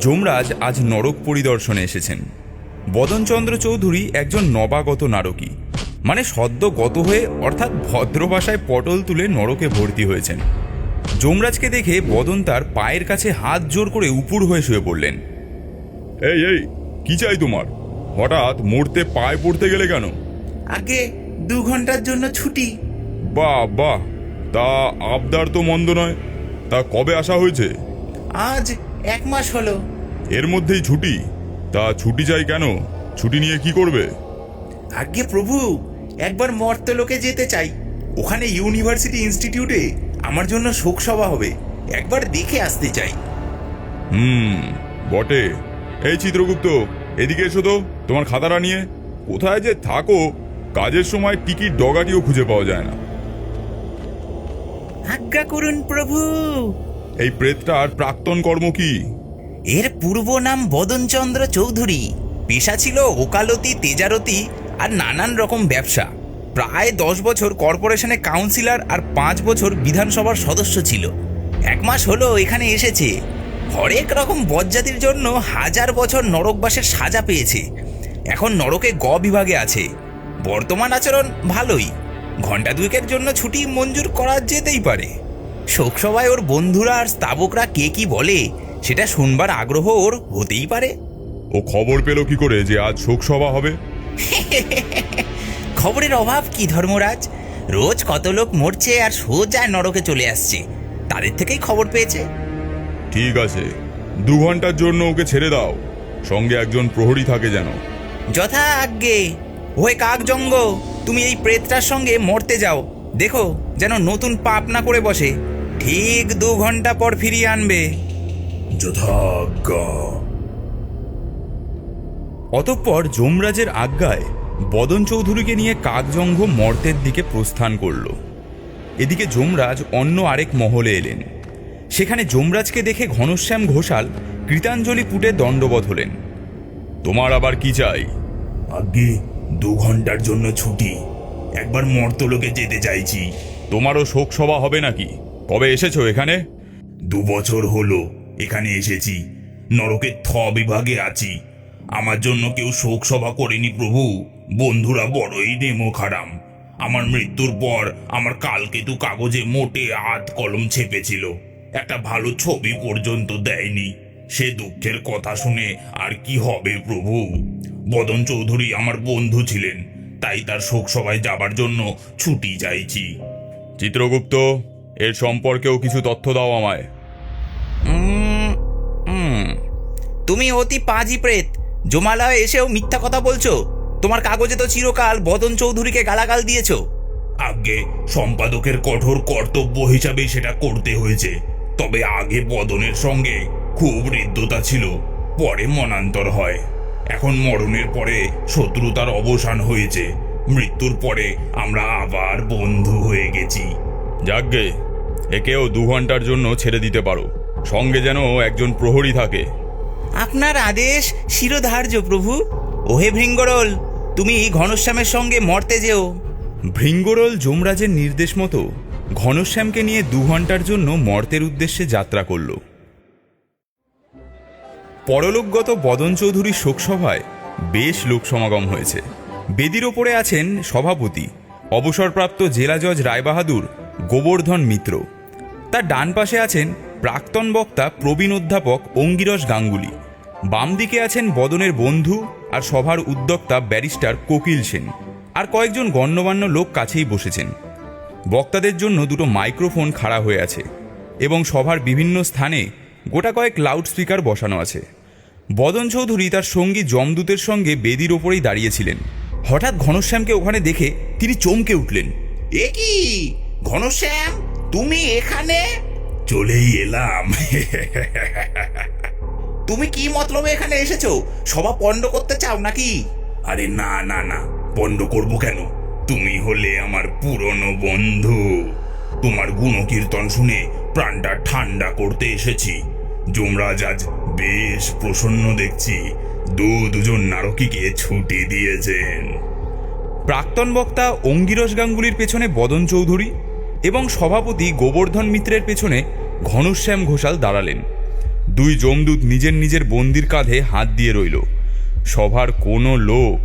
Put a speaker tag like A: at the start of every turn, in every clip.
A: যমরাজ আজ নরক পরিদর্শনে এসেছেন। বদনচন্দ্র চৌধুরী একজন নবাগত নারকী, মানে সদ্য গত হয়ে অর্থাৎ ভদ্র ভাষায় পটল তুলে নরকে ভর্তি হয়েছেন। যমরাজকে দেখে বদন তার পায়ের কাছে হাত জোর করে উপুড় হয়ে শুয়ে পড়লেন।
B: এই এই কি চাই তোমার? হঠাৎ মরতে পায়ে পড়তে গেলে কেন?
C: আগে 2 ঘন্টার জন্য ছুটি।
B: বাহ বাহ, তা আবদার তো মন্দ নয়। তা কবে আসা হয়েছে?
C: আজ 1 মাস হলো।
B: এর মধ্যেই ছুটি? তা ছুটি চাই কেন? ছুটি নিয়ে কি করবে?
C: আগে প্রভু, একবার মর্তলোকে যেতে চাই। ওখানে ইউনিভার্সিটি ইনস্টিটিউটে আমার জন্য শোক সভা হবে, একবার দেখে আসতে চাই।
B: বটে। এই চিত্রগুপ্ত, এদিকে এসো তো, তোমার খাতাটা নিয়ে। কোথায় যে থাকো, কাজের সময় টিকিট ডগাটিও খুঁজে পাওয়া যায় না।
C: আজ্ঞা করুন প্রভু।
B: এই প্রেতটার প্রাক্তন কর্ম কি?
C: এর পূর্ব নাম বদনচন্দ্র চৌধুরী। পেশা ছিল ওকালতি, তেজারতি আর নানান রকম ব্যবসা। প্রায় 10 বছর কর্পোরেশনে কাউন্সিলর আর 5 বছর বিধানসভার সদস্য ছিল। 1 মাস হলো এখানে এসেছে। হরেক রকম বজ্জাতির জন্য 1000 বছর নরকবাসের সাজা পেয়েছে। এখন নরকে গ বিভাগে আছে। বর্তমান আচরণ ভালোই। ঘন্টা 2-এর জন্য ছুটি মঞ্জুর করা যেতেই পারে। শোকসভায় ওর বন্ধুরা আর স্তাবকরা কে কি বলে সেটা শুনবার আগ্রহ ওর হতেই পারে।
B: ও খবর পেল কি করে যে আজ শোকসভা হবে?
C: খবরের অভাব কি ধর্মরাজ? রোজ কত লোক মরছে আর সোজা নরকে চলে আসছে, তাদের থেকেই খবর পেয়েছে।
B: ঠিক আছে, 2 ঘন্টার জন্য ওকে ছেড়ে দাও। সঙ্গে একজন প্রহরী থাকে যেন।
C: যথা আজ্ঞে। ওহে কাকজঙ্গ, তুমি এই প্রেতটার সঙ্গে মরতে যাও। দেখো যেন নতুন পাপ না করে বসে। ঠিক 2 ঘন্টা পর ফিরিয়ে আনবে।
A: যথাজ্ঞা। অতঃপর যমরাজের আজ্ঞায় বদন চৌধুরীকে নিয়ে কাকজঙ্ঘ মর্তের দিকে প্রস্থান করল। এদিকে যমরাজ অন্য আরেক মহলে এলেন। সেখানে যমরাজকে দেখে ঘনশ্যাম ঘোষাল কৃতাঞ্জলি পুটে দণ্ডবৎ হলেন।
B: তোমার আবার কি চাই?
D: আগে 2 ঘন্টার জন্য ছুটি, একবার মর্তলোকে যেতে চাইছি।
B: তোমারও শোকসভা হবে নাকি? কবে এসেছো এখানে?
D: 2 বছর হলো এখানে এসেছি। নরকের বিভাগে আছি। আমার জন্য কেউ শোক সভা করেনি প্রভু। বন্ধুরা বড়ই নেমো খারাম। আমার মৃত্যুর পর আমার কালকেতু কাগজে মোটে হাত কলম ছেপেছিল, একটা ভালো ছবি পর্যন্ত দেয়নি। সে দুঃখের কথা শুনে আর কি হবে প্রভু? বদন চৌধুরী আমার বন্ধু ছিলেন, তাই তার শোক সভায় যাবার জন্য ছুটি চাইছি।
B: চিত্রগুপ্ত, এর সম্পর্কেও কিছু তথ্য দাও আমায়।
C: তুমি অতি পাজি প্রেত, জমালয়ে এসেও মিথ্যা কথা বলছো। তোমার কাগজে তো চিরকাল বদন চৌধুরীকে গালাগাল দিয়েছো।
D: আগে সম্পাদকের কঠোর কর্তব্য হিসাবে সেটা করতে হয়েছে। তবে আগে বদনের সঙ্গে খুব হৃদ্যতা ছিল, পরে মনান্তর হয়। এখন মরণের পরে শত্রুতার অবসান হয়েছে। মৃত্যুর পরে আমরা আবার বন্ধু হয়ে গেছি।
B: যাকগে, একেও 2 ঘন্টার জন্য ছেড়ে দিতে পারো। সঙ্গে যেন একজন প্রহরী থাকে।
C: আপনার আদেশ শিরোধার্য প্রভু। ওহে ভৃঙ্গরল, তুমি ঘনশ্যামের সঙ্গে মরতে যেও।
A: ভৃঙ্গরল যমরাজের নির্দেশ মতো ঘনশ্যামকে নিয়ে 2 ঘন্টার জন্য মর্তের উদ্দেশ্যে যাত্রা করল। পরলোকগত বদন চৌধুরীর শোকসভায় বেশ লোক সমাগম হয়েছে। বেদির ওপরে আছেন সভাপতি অবসরপ্রাপ্ত জেলা জজ রায়বাহাদুর গোবর্ধন মিত্র। তার ডান পাশে আছেন প্রাক্তন বক্তা প্রবীণ অধ্যাপক অঙ্গিরস গাঙ্গুলি। বাম দিকে আছেন বদনের বন্ধু আর সভার উদ্যোক্তা ব্যারিস্টার কোকিল সেন। আর কয়েকজন গণ্যমান্য লোক কাছেই বসেছেন। বক্তাদের জন্য 2টো মাইক্রোফোন খাড়া হয়ে আছে এবং সভার বিভিন্ন স্থানে গোটা কয়েক লাউড স্পিকার বসানো আছে। বদন চৌধুরী তার সঙ্গী যমদূতের সঙ্গে বেদির ওপরেই দাঁড়িয়েছিলেন। হঠাৎ ঘনশ্যামকে ওখানে দেখে তিনি চমকে উঠলেন।
C: এ কি ঘনশ্যাম, তুমি এখানে?
D: চলেই এলাম।
C: তুমি কি মতলবে এখানে এসেছো? সভা পণ্ড করতে চাও নাকি?
D: আরে না না না, পণ্ড করব কেন? তুমি হলে আমার পুরনো বন্ধু। তোমার গুণকীর্তন শুনে প্রাণটা ঠান্ডা করতে এসেছি। যমরাজ আজ বেশ প্রসন্ন দেখছি। দুজন নারকীকে ছুটি দিয়েছেন।
A: প্রাক্তন বক্তা অঙ্গিরস গাঙ্গুলির পেছনে বদন চৌধুরী এবং সভাপতি গোবর্ধন মিত্রের পেছনে ঘনশ্যাম ঘোষাল দাঁড়ালেন। দুই যমদূত নিজের নিজের বন্দির কাঁধে হাত দিয়ে রইল। সভার কোনো লোক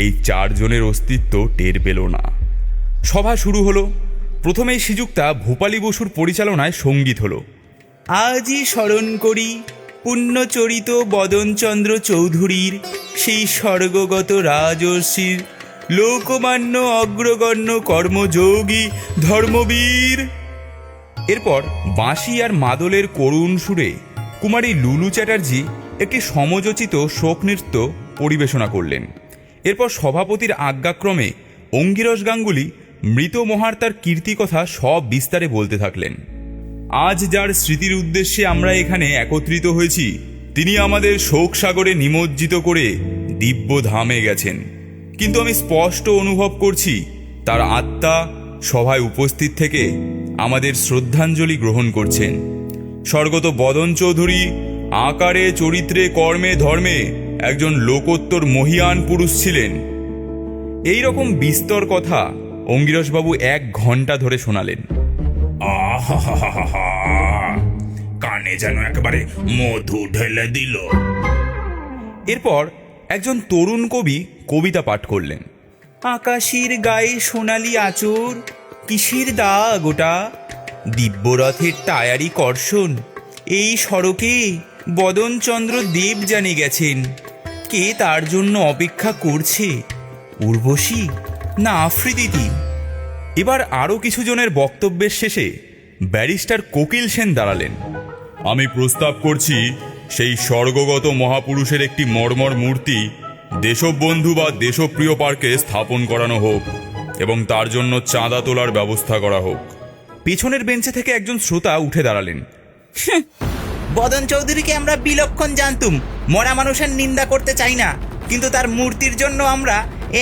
A: এই চারজনের অস্তিত্ব টের পেল না। সভা শুরু হলো। প্রথমেই শ্রীযুক্তা ভূপালী বসুর পরিচালনায় সঙ্গীত হলো। আজই স্মরণ করি পুণ্যচরিত বদনচন্দ্র চৌধুরীর সেই স্বর্গগত রাজর্ষির লোকমান্য অগ্রগণ্য কর্মযোগী ধর্মবীর। এরপর বাঁশি আর মাদলের করুণ সুরে কুমারী লুলু চ্যাটার্জি একটি সমযোচিত শোক নৃত্য পরিবেশনা করলেন। এরপর সভাপতির আজ্ঞাক্রমে অঙ্গিরস গাঙ্গুলি মৃত মহার্তার কীর্তিকথা সব বিস্তারে বলতে থাকলেন। আজ যার স্মৃতির উদ্দেশ্যে আমরা এখানে একত্রিত হয়েছি, তিনি আমাদের শোক সাগরে নিমজ্জিত করে দিব্য ধামে গেছেন, কিন্তু আমি স্পষ্ট অনুভব করছি তার আত্মা সভায় উপস্থিত থেকে আমাদের শ্রদ্ধাঞ্জলি গ্রহণ করছেন। স্বর্গত বদন চৌধুরী আকারে, চরিত্রে, কর্মে, ধর্মে একজন লোকোত্তর মহিয়ান পুরুষ ছিলেন। এই রকম বিস্তর কথা অঙ্গিরসবাবু 1 ঘন্টা ধরে শোনালেন।
D: আহা, কানে যেন একেবারে মধু ঢেলে দিল।
A: এরপর একজন তরুণ কবি কবিতা পাঠ করলেন। আকাশের গায়ে সোনালি আঁচড়, কিসের দাগ ওটা, দিব্যরথের টায়ারি কর্ষণ, এই সড়কে বদনচন্দ্র দেব জানে গেছেন। কে তার জন্য অপেক্ষা করছে, উর্বশী না আফ্রিদিতি? এবার আরও কিছু জনের বক্তব্যের শেষে ব্যারিস্টার কোকিল সেন দাঁড়ালেন।
B: আমি প্রস্তাব করছি সেই স্বর্গগত মহাপুরুষের একটি মর্মর মূর্তি দেশবন্ধু বা দেশপ্রিয় পার্কে স্থাপন করানো হোক এবং তার জন্য চাঁদা তোলার ব্যবস্থা করা হোক।
A: পেছনের বেঞ্চে থেকে একজন শ্রোতা উঠে দাঁড়ালেন।
C: বদন চৌধুরীকে আমরা বিলক্ষণ জানতুম, মরা মানুষের নিন্দা করতে চাই না, কিন্তু তার মূর্তির জন্য আমরা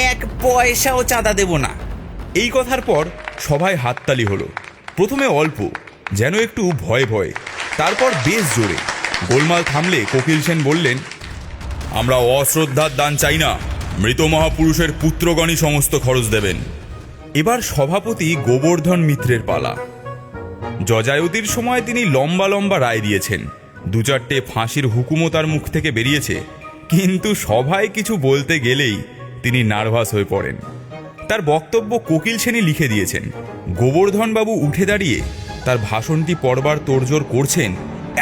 C: 1 পয়সাও চাঁদা দেব না।
A: এই কথার পর সভায় হাততালি হলো। প্রথমে অল্প, যেন একটু ভয়ে ভয়ে, তারপর বেশ জোরে। গোলমাল থামলে কোকিল সেন বললেন,
B: আমরা অশ্রদ্ধার দান চাই না, মৃত মহাপুরুষের পুত্রগণই সমস্ত খরচ দেবেন।
A: এবার সভাপতি গোবর্ধন মিত্রের পালা। যজায়তির সময় তিনি লম্বা লম্বা রায় দিয়েছেন, 2-4টে ফাঁসির হুকুমও তার মুখ থেকে বেরিয়েছে, কিন্তু সভায় কিছু বলতে গেলেই তিনি নার্ভাস হয়ে পড়েন। তার বক্তব্য কোকিল সেনই লিখে দিয়েছেন। গোবর্ধনবাবু উঠে দাঁড়িয়ে তার ভাষণটি পড়বার তোড়জোড় করছেন,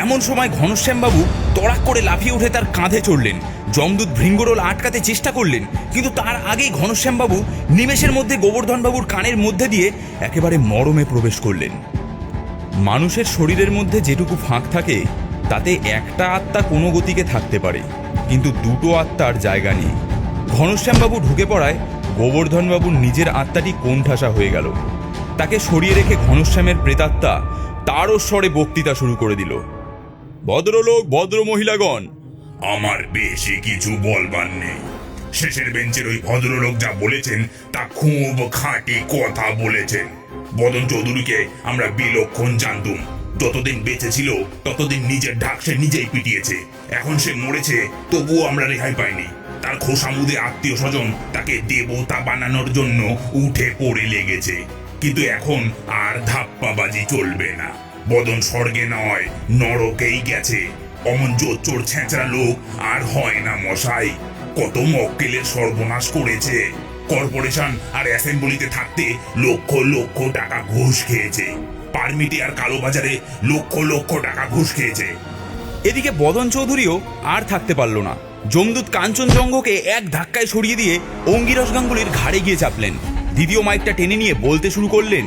A: এমন সময় ঘনশ্যামবাবু তড়াক করে লাফিয়ে উঠে তার কাঁধে চড়লেন। যমদূত ভৃঙ্গরোল আটকাতে চেষ্টা করলেন, কিন্তু তার আগেই ঘনশ্যামবাবু নিমেষের মধ্যে গোবর্ধনবাবুর কানের মধ্যে দিয়ে একেবারে মরমে প্রবেশ করলেন। মানুষের শরীরের মধ্যে যেটুকু ফাঁক থাকে তাতে একটা আত্মা কোনো গতিকে থাকতে পারে, কিন্তু 2টো আত্মার জায়গা নেই। ঘনশ্যামবাবু ঢুকে পড়ায় গোবর্ধনবাবুর নিজের আত্মাটি কোণঠাসা হয়ে গেল। তাকে সরিয়ে রেখে ঘনশ্যামের প্রেতাত্মা তারও স্বরে বক্তৃতা শুরু করে দিল।
B: ভদ্রলোক, ভদ্র মহিলাগণ,
D: আমার বেশি কিছু বলবার নেই। শেষের বেঞ্চের ওই ভদ্রলোক যা বলেছেন তা খুব খাঁটি কথা বলেছেন। বদন চৌধুরীকে আমরা বিলক্ষণ জানতুম। যতদিন বেঁচে ছিল ততদিন নিজের ঢাক সে নিজেই পিটিয়েছে। এখন সে মরেছে, তবুও আমরা রেহাই পাইনি। তার খোসামুদে আত্মীয় স্বজন তাকে দেবতা বানানোর জন্য উঠে পড়ে লেগেছে, কিন্তু এখন আর ধাপ্পাবাজি চলবে না। বদন স্বর্গে নয়, নরকেই গেছে। অমন জোচ্চোর ছেঁচড়া লোক আর হয় না মশাই। কত মক্কেলের সর্বনাশ করেছে। কর্পোরেশন আর অ্যাসেম্বলিতে থাকতে লক্ষ লক্ষ টাকা ঘুষ খেয়েছে। পারমিটে আর কালোবাজারে লক্ষ লক্ষ টাকা ঘুষ খেয়েছে।
A: এদিকে বদন চৌধুরীও আর থাকতে পারল না। যমদূত কাঞ্চনজঙ্ঘকে এক ধাক্কায় সরিয়ে দিয়ে অঙ্গিরস গাঙ্গুলির ঘাড়ে গিয়ে চাপলেন। দ্বিতীয় মাইকটা টেনে নিয়ে বলতে শুরু করলেন,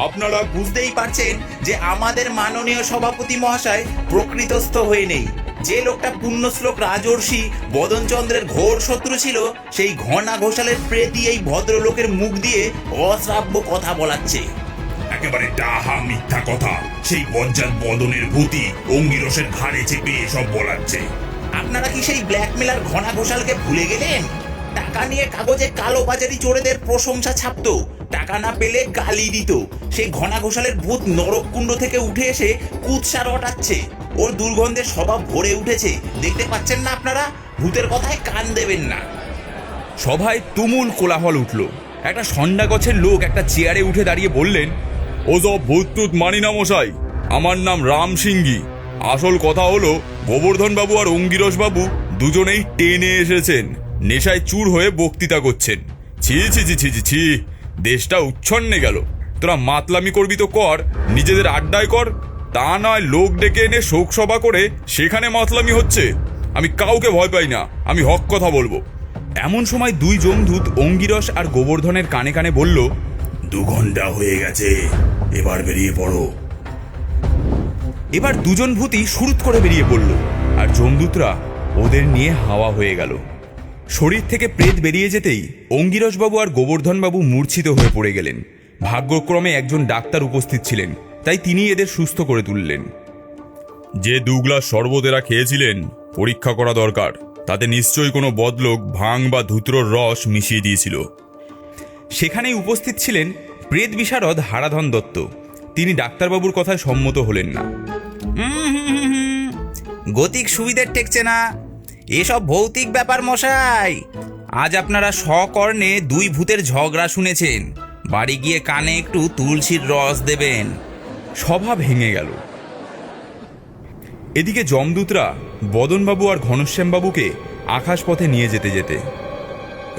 B: আপনারা
C: বুঝতেই পারছেন যে আমাদের মাননীয় সভাপতি মহাশয় প্রকৃতস্থ হয়ে নেই। যে লোকটা পুণ্যশ্লোক রাজর্ষি বদনচন্দ্রের ঘোর শত্রু ছিল, সেই ঘনা ঘোষালের প্রেতই এই ভদ্রলোকের মুখ দিয়ে অশ্রাব্য কথা বলাচ্ছে।
D: একেবারে ডাহা মিথ্যা কথা। সেই বজ্জাত বদনের ভূতি অঙ্গিরসের ঘাড়ে চেপে এসব বলাচ্ছে।
C: আপনারা কি সেই ব্ল্যাকমেলার ঘনা ঘোষালকে ভুলে গেলেন? টাকা নিয়ে কাগজে কালো বাজারি চোরেদের প্রশংসা ছাপতো, টাকা না পেলে গালি দিত। সেই ঘনা ঘোষালের ভূত নরককুণ্ড থেকে উঠে এসে কুৎসা রটাচ্ছে। ওর দুর্গন্ধে স্বভাব ভরে উঠেছে। দেখতে পাচ্ছেন না আপনারা? ভূতের কথায় কান দেবেন না।
A: সভায় তুমুল কোলাহল উঠল। একটা ষণ্ডা গছের লোক একটা চেয়ারে উঠে দাঁড়িয়ে বললেন,
B: ওসব ভূত টুত মানি না মশাই। আমার নাম রাম সিংহি। আসল কথা হলো গোবর্ধন বাবু আর অঙ্গিরস বাবু দুজনেই টেনে এসেছেন, নেশায় চুর হয়ে বক্তৃতা করছেন। ছি ছি ছি ছি ছি ছি, দেশটা উচ্ছন্নে গেল। তোরা মাতলামি করবি তো কর, নিজেদের আড্ডায় কর, তা নয় লোক ডেকে এনে শোকসভা করে সেখানে মাতলামি হচ্ছে। আমি কাউকে ভয় পাই না, আমি হক কথা বলবো।
A: এমন সময় দুই যমদূত অঙ্গিরস আর গোবর্ধনের কানে কানে বলল,
D: 2 ঘন্টা হয়ে গেছে, এবার বেরিয়ে পড়ো।
A: এবার দুজন ভূতই শুরুত করে বেরিয়ে পড়ল, আর যমদূতরা ওদের নিয়ে হাওয়া হয়ে গেল। শরীর থেকে প্রেত বেরিয়ে যেতেই অঙ্গিরসবাবু আর গোবর্ধনবাবু মূর্ছিত হয়ে পড়ে গেলেন। ভাগ্যক্রমে একজন ডাক্তার উপস্থিত ছিলেন, তাই তিনি এদের সুস্থ করে তুললেন।
B: যে 2 গ্লাস শরবত এরা খেয়েছিলেন পরীক্ষা করা দরকার, তাতে নিশ্চয়ই কোনো বদলোক ভাং বা ধুত্রর রস মিশিয়ে দিয়েছিল।
A: সেখানেই উপস্থিত ছিলেন প্রেত বিশারদ হারাধন দত্ত। তিনি ডাক্তারবাবুর কথায় সম্মত হলেন না।
C: গতিক সুবিধের টেকছে না, এসব ভৌতিক ব্যাপার মশাই। আজ আপনারা সকর্ণে 2 ভূতের ঝগড়া শুনেছেন, বাড়ি গিয়ে কানে একটু তুলসীর রস দেবেন।
A: সভা ভেঙে গেল। এদিকে যমদূতরা বদনবাবু আর ঘনশ্যামবাবুকে আকাশপথে নিয়ে যেতে যেতে,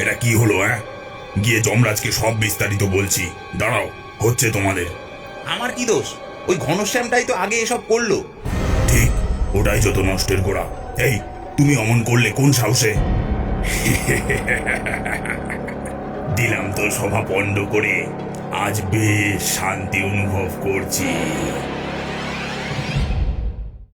D: এটা কি হলো? গিয়ে যমরাজকে সব বিস্তারিত বলছি, দাঁড়াও, হচ্ছে তোমাদের।
C: আমার কি দোষ? ওই ঘনশ্যামটাই তো আগে এসব করলো।
D: ঠিক, ওটাই যত নষ্টের গোড়া। এই, তুমি অমন করলে কোন সাহসে? দিলাম তো সভা পণ্ড করে, আজ বেশ শান্তি অনুভব করছি।